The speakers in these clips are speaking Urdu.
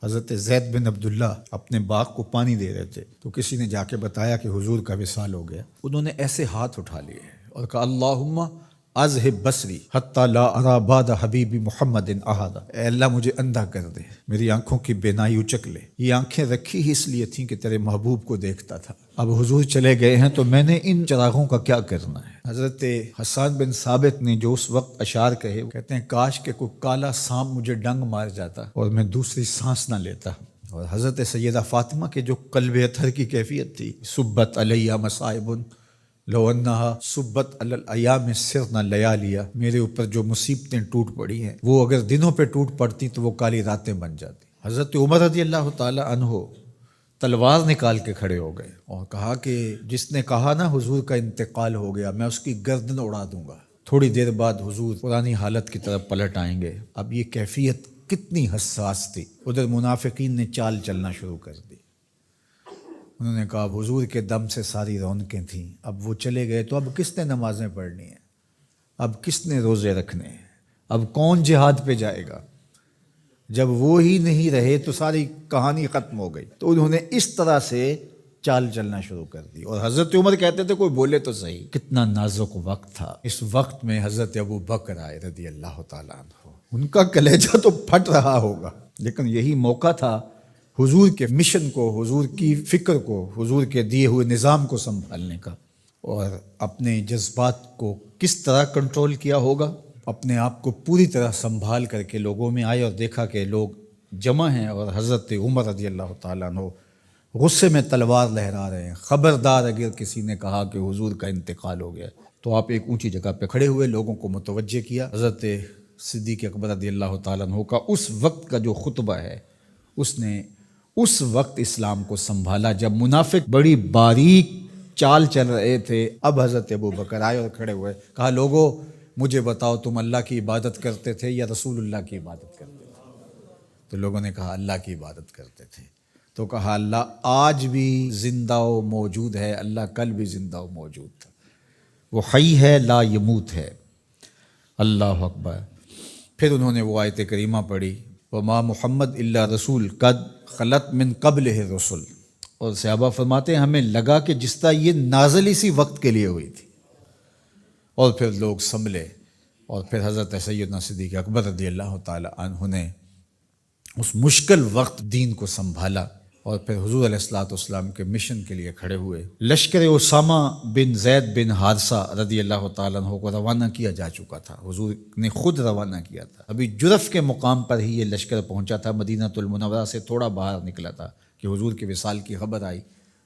حضرت زید بن عبداللہ اپنے باغ کو پانی دے رہے تھے تو کسی نے جا کے بتایا کہ حضور کا وصال ہو گیا۔ انہوں نے ایسے ہاتھ اٹھا لیے اور کہا اللہم اذہب بصری حتی لا ارا بعد حبیبی محمد احدا، اے اللہ مجھے اندھا کر دے، میری آنکھوں کی بینائی اچک لے۔ یہ آنکھیں رکھی ہی اس لیے تھیں کہ تیرے محبوب کو دیکھتا تھا، اب حضور چلے گئے ہیں تو میں نے ان چراغوں کا کیا کرنا ہے۔ حضرت حسان بن ثابت نے جو اس وقت اشعار کہے، وہ کہتے ہیں کاش کہ کوئی کالا سانپ مجھے ڈنگ مار جاتا اور میں دوسری سانس نہ لیتا۔ اور حضرت سیدہ فاطمہ کے جو قلب اطہر کی کیفیت تھی، سبت علیہ مصائب لو انہا سبت علی الایام سرنا لیالیا، میرے اوپر جو مصیبتیں ٹوٹ پڑی ہیں وہ اگر دنوں پہ ٹوٹ پڑتی تو وہ کالی راتیں بن جاتی۔ حضرت عمر رضی اللہ تعالی عنہ تلوار نکال کے کھڑے ہو گئے اور کہا کہ جس نے کہا نا حضور کا انتقال ہو گیا میں اس کی گردن اڑا دوں گا۔ تھوڑی دیر بعد حضور پرانی حالت کی طرف پلٹ آئیں گے۔ اب یہ کیفیت کتنی حساس تھی، ادھر منافقین نے چال چلنا شروع کر دی۔ انہوں نے کہا حضور کے دم سے ساری رونقیں تھیں، اب وہ چلے گئے تو اب کس نے نمازیں پڑھنی ہیں، اب کس نے روزے رکھنے ہیں، اب کون جہاد پہ جائے گا؟ جب وہ ہی نہیں رہے تو ساری کہانی ختم ہو گئی۔ تو انہوں نے اس طرح سے چال چلنا شروع کر دی اور حضرت عمر کہتے تھے کوئی بولے تو صحیح۔ کتنا نازک وقت تھا۔ اس وقت میں حضرت ابو بکر آئے رضی اللہ تعالیٰ عنہ، ان کا کلیجہ تو پھٹ رہا ہوگا، لیکن یہی موقع تھا حضور کے مشن کو، حضور کی فکر کو، حضور کے دیے ہوئے نظام کو سنبھالنے کا، اور اپنے جذبات کو کس طرح کنٹرول کیا ہوگا۔ اپنے آپ کو پوری طرح سنبھال کر کے لوگوں میں آئے اور دیکھا کہ لوگ جمع ہیں اور حضرت عمر رضی اللہ تعالیٰ عنہ غصے میں تلوار لہرا رہے ہیں۔ خبردار اگر کسی نے کہا کہ حضور کا انتقال ہو گیا تو آپ ایک اونچی جگہ پہ کھڑے ہوئے، لوگوں کو متوجہ کیا۔ حضرت صدیق اکبر رضی اللہ تعالیٰ عنہ کا اس وقت کا جو خطبہ ہے، اس نے اس وقت اسلام کو سنبھالا جب منافق بڑی باریک چال چل رہے تھے۔ اب حضرت ابو بکر آئے اور کھڑے ہوئے، کہا لوگو مجھے بتاؤ تم اللہ کی عبادت کرتے تھے یا رسول اللہ کی عبادت کرتے تھے؟ تو لوگوں نے کہا اللہ کی عبادت کرتے تھے۔ تو کہا اللہ آج بھی زندہ و موجود ہے، اللہ کل بھی زندہ و موجود تھا، وہ حی ہے لا یموت ہے۔ اللہ اکبر۔ پھر انہوں نے وہ آیت کریمہ پڑھی وما محمد الا رسول قد خلت من قبلہ الرسل، اور صحابہ فرماتے ہیں ہمیں لگا کہ جس طرح یہ نازل اسی وقت کے لیے ہوئی تھی۔ اور پھر لوگ سنبھلے اور پھر حضرت سیدنا صدیق اکبر رضی اللہ تعالی عنہ نے اس مشکل وقت دین کو سنبھالا اور پھر حضور علیہ الصلوۃ والسلام کے مشن کے لیے کھڑے ہوئے۔ لشکر اسامہ بن زید بن حارثہ رضی اللہ تعالیٰ عنہ کو روانہ کیا جا چکا تھا، حضور نے خود روانہ کیا تھا۔ ابھی جرف کے مقام پر ہی یہ لشکر پہنچا تھا، مدینہ المنورہ سے تھوڑا باہر نکلا تھا کہ حضور کے وصال کی خبر آئی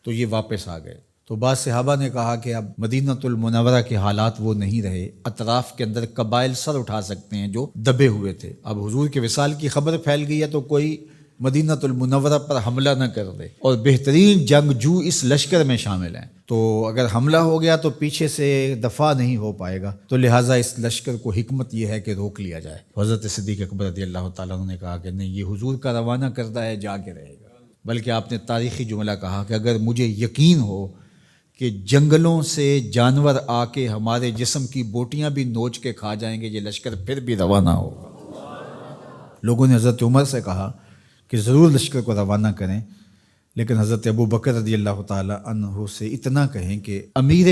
تو یہ واپس آ گئے۔ تو بعض صحابہ نے کہا کہ اب مدینہ المنورہ کے حالات وہ نہیں رہے، اطراف کے اندر قبائل سر اٹھا سکتے ہیں جو دبے ہوئے تھے، اب حضور کے وصال کی خبر پھیل گئی ہے تو کوئی مدینہ المنورہ پر حملہ نہ کر دے، اور بہترین جنگجو اس لشکر میں شامل ہیں، تو اگر حملہ ہو گیا تو پیچھے سے دفاع نہیں ہو پائے گا، تو لہٰذا اس لشکر کو حکمت یہ ہے کہ روک لیا جائے۔ حضرت صدیق اکبر رضی اللہ تعالیٰ عنہ نے کہا کہ نہیں، یہ حضور کا روانہ کردہ ہے، جا کے رہے گا۔ بلکہ آپ نے تاریخی جملہ کہا کہ اگر مجھے یقین ہو کہ جنگلوں سے جانور آ کے ہمارے جسم کی بوٹیاں بھی نوچ کے کھا جائیں گے، یہ لشکر پھر بھی روانہ ہوگا۔ لوگوں نے حضرت عمر سے کہا کہ ضرور لشکر کو روانہ کریں، لیکن حضرت ابو بکر رضی اللہ تعالی عنہ سے اتنا کہیں کہ امیر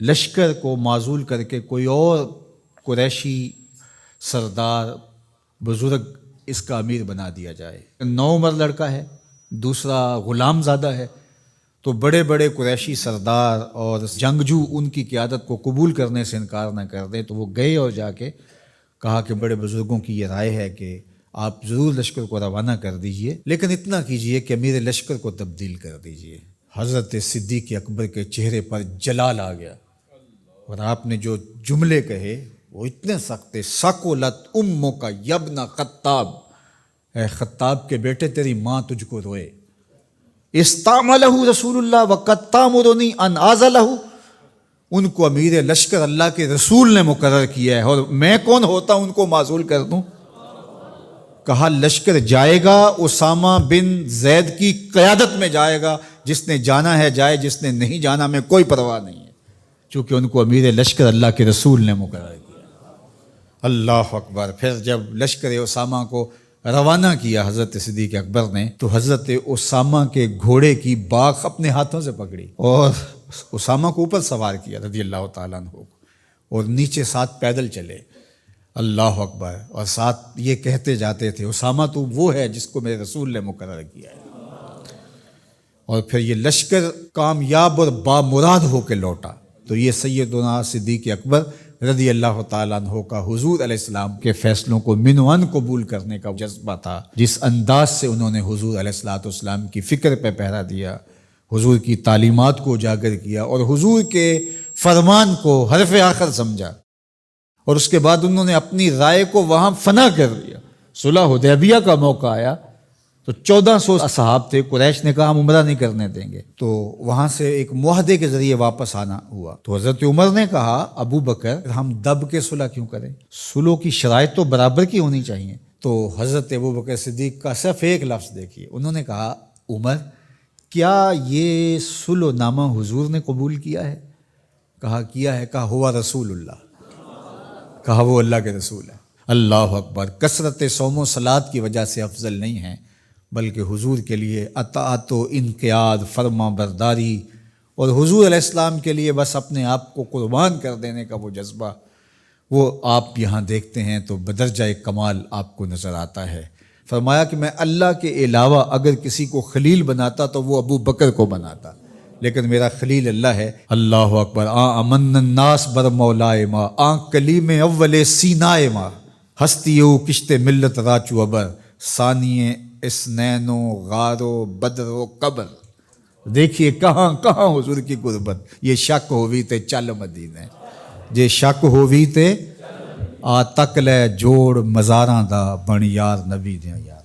لشکر کو معزول کر کے کوئی اور قریشی سردار بزرگ اس کا امیر بنا دیا جائے۔ 9 عمر لڑکا ہے، دوسرا غلام زادہ ہے، تو بڑے بڑے قریشی سردار اور جنگجو ان کی قیادت کو قبول کرنے سے انکار نہ کر دیں، تو وہ گئے اور جا کے کہا کہ بڑے بزرگوں کی یہ رائے ہے کہ آپ ضرور لشکر کو روانہ کر دیجئے، لیکن اتنا کیجئے کہ امیر لشکر کو تبدیل کر دیجئے۔ حضرت صدیق اکبر کے چہرے پر جلال آ گیا اور آپ نے جو جملے کہے وہ اتنے سخت تھے، ثقلت امک یبن خطاب، اے خطاب کے بیٹے تیری ماں تجھ کو روئے۔ استعملہ رسول اللہ وقد تامرنی ان اعزلہ، ان کو امیر لشکر اللہ کے رسول نے مقرر کیا ہے اور میں کون ہوتا ان کو معزول کر دوں؟ کہا لشکر جائے گا، اسامہ بن زید کی قیادت میں جائے گا، جس نے جانا ہے جائے، جس نے نہیں جانا میں کوئی پرواہ نہیں ہے، چونکہ ان کو امیر لشکر اللہ کے رسول نے مقرر کیا۔ اللہ اکبر۔ پھر جب لشکر اسامہ کو روانہ کیا حضرت صدیق اکبر نے تو حضرت اسامہ کے گھوڑے کی باک اپنے ہاتھوں سے پکڑی اور اسامہ کو اوپر سوار کیا رضی اللہ تعالیٰ عنہ کو، اور نیچے ساتھ پیدل چلے، اللہ اکبر، اور ساتھ یہ کہتے جاتے تھے اسامہ تو وہ ہے جس کو میرے رسول نے مقرر کیا ہے۔ اور پھر یہ لشکر کامیاب اور بامراد ہو کے لوٹا۔ تو یہ سیدنا صدیق اکبر رضی اللہ تعالیٰ عنہ کا حضور علیہ السلام کے فیصلوں کو من و عن قبول کرنے کا جذبہ تھا، جس انداز سے انہوں نے حضور علیہ السلام کی فکر پہ پہرا دیا، حضور کی تعلیمات کو اجاگر کیا اور حضور کے فرمان کو حرف آخر سمجھا، اور اس کے بعد انہوں نے اپنی رائے کو وہاں فنا کر دیا۔ صلح حدیبیہ کا موقع آیا تو 1400 اصحاب تھے، قریش نے کہا ہم عمرہ نہیں کرنے دیں گے، تو وہاں سے ایک معاہدے کے ذریعے واپس آنا ہوا۔ تو حضرت عمر نے کہا ابو بکر ہم دب کے صلح کیوں کریں، صلح کی شرائط تو برابر کی ہونی چاہیے۔ تو حضرت ابو بکر صدیق کا صرف ایک لفظ دیکھیے، انہوں نے کہا عمر کیا یہ صلح نامہ حضور نے قبول کیا ہے؟ کہا کیا ہے۔ کہا ہوا رسول اللہ، کہا وہ اللہ کے رسول ہے۔ اللہ اکبر، کثرت صوم و صلات کی وجہ سے افضل نہیں ہے، بلکہ حضور کے لیے اطاعت و انقیاد، فرما برداری، اور حضور علیہ السلام کے لیے بس اپنے آپ کو قربان کر دینے کا وہ جذبہ، وہ آپ یہاں دیکھتے ہیں تو بدرجہ کمال آپ کو نظر آتا ہے۔ فرمایا کہ میں اللہ کے علاوہ اگر کسی کو خلیل بناتا تو وہ ابو بکر کو بناتا، لیکن میرا خلیل اللہ ہے۔ اللہ اکبر، امن الناس بر مولائے ما، کلیم اول سینائے ما، ہستیو کشت ملت راچو ابر، ثانیے اسنین و غار و بدر و قبر۔ دیکھیے کہاں کہاں حضور کی قربت۔ یہ شک ہووی تے چل مدینے، یہ شک ہووی تے آ تک لے جوڑ مزاراں دا بن یار نبی دیاں یار۔